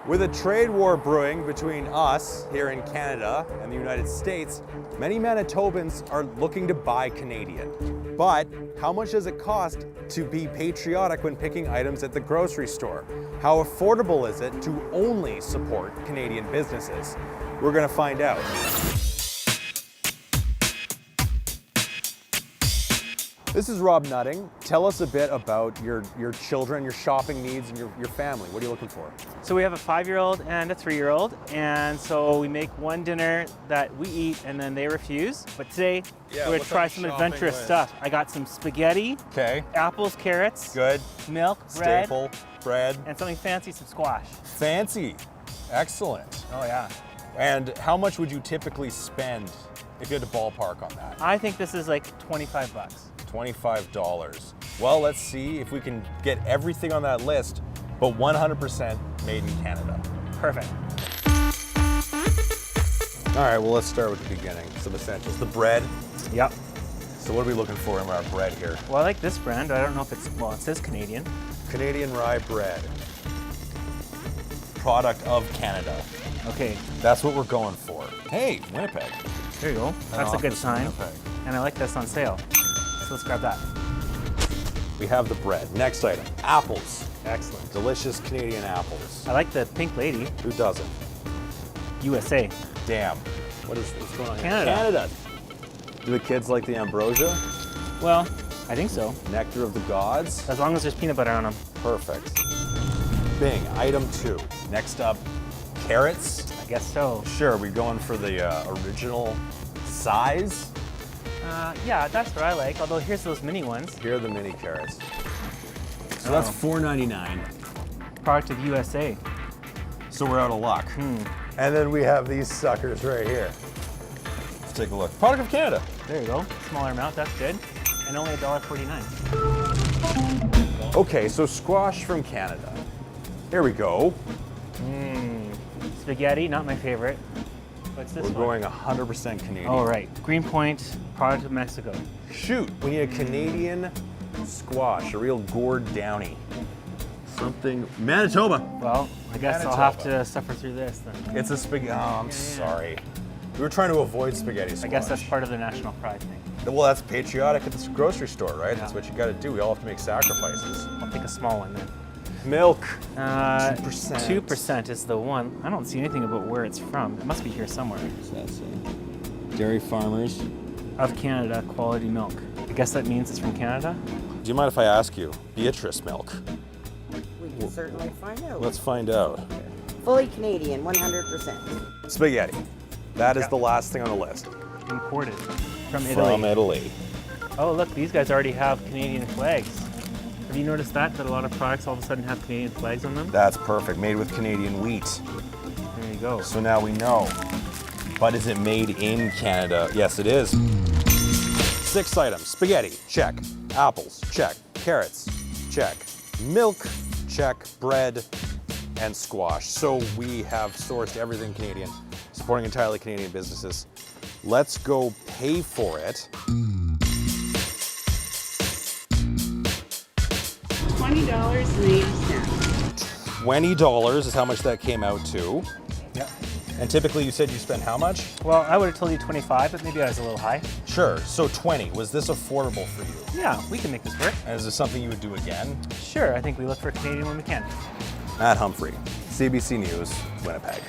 With a trade war brewing between us here in Canada and the United States, many Manitobans are looking to buy Canadian. But how much does it cost to be patriotic when picking items at the grocery store? How affordable is it to only support Canadian businesses? We're going to find out. This is Rob Nutting. Tell us a bit about your children, your shopping needs, and your family. What are you looking for? So we have a 5-year-old and a 3-year-old, and so we make one dinner that we eat and then they refuse. But today, we're gonna try some adventurous stuff. I got some spaghetti, apples, carrots, good, milk, bread, staple, bread, and something fancy, some squash. Fancy, excellent. Oh yeah. And how much would you typically spend if you had to ballpark on that? I think this is like 25 bucks. $25. Well, let's see if we can get everything on that list, but 100% made in Canada. Perfect. All right, well, let's start with the beginning. Some essentials. The bread. Yep. So what are we looking for in our bread here? Well, I like this brand. I don't know if it's, well, it says Canadian. Canadian rye bread. Product of Canada. Okay. That's what we're going for. Hey, Winnipeg. There you go. That's a good sign. Winnipeg. And I like this on sale. So let's grab that. We have the bread. Next item, apples. Excellent. Delicious Canadian apples. I like the pink lady. Who doesn't? USA. Damn. What's going on here? Canada. Canada. Do the kids like the ambrosia? Well, I think so. Nectar of the gods? As long as there's peanut butter on them. Perfect. Bing, item 2. Next up, carrots. I guess so. Sure, we're going for the original size. Yeah, that's what I like. Although here's those mini ones. Here are the mini carrots. So that's $4.99. Product of USA. So we're out of luck. And then we have these suckers right here. Let's take a look. Product of Canada. There you go. Smaller amount, that's good. And only $1.49. Okay, so squash from Canada. Here we go. Spaghetti, not my favorite. What's this We're one? going 100% Canadian. Oh, right. Greenpoint, product of Mexico. Shoot, we need a Canadian squash, a real gourd downy. Something, Manitoba. Well, I guess I'll have to suffer through this then. It's a spaghetti, oh, I'm sorry. We were trying to avoid spaghetti squash. I guess that's part of the national pride thing. Well, that's patriotic at the grocery store, right? That's what you gotta do. We all have to make sacrifices. I'll take a small one then. Milk. 2%. 2% is the one. I don't see anything about where it's from. It must be here somewhere. Dairy farmers. Of Canada, quality milk. I guess that means it's from Canada? Do you mind if I ask you? Beatrice milk. We can certainly find out. Let's find out. Fully Canadian, 100%. Spaghetti. That is the last thing on the list. Imported from Italy. From Italy. Oh, look, these guys already have Canadian flags. Have you noticed that a lot of products all of a sudden have Canadian flags on them? That's perfect. Made with Canadian wheat. There you go. So now we know. But is it made in Canada? Yes, it is. 6 items. Spaghetti, check. Apples, check. Carrots, check. Milk, check. Bread, and squash. So we have sourced everything Canadian, supporting entirely Canadian businesses. Let's go pay for it. $20.80. $20 is how much that came out to. Yep. And typically you said you spend how much? Well, I would have told you 25, but maybe I was a little high. Sure, so 20. Was this affordable for you? Yeah, we can make this work. And is this something you would do again? Sure, I think we look for Canadian when we can. Matt Humphrey, CBC News, Winnipeg.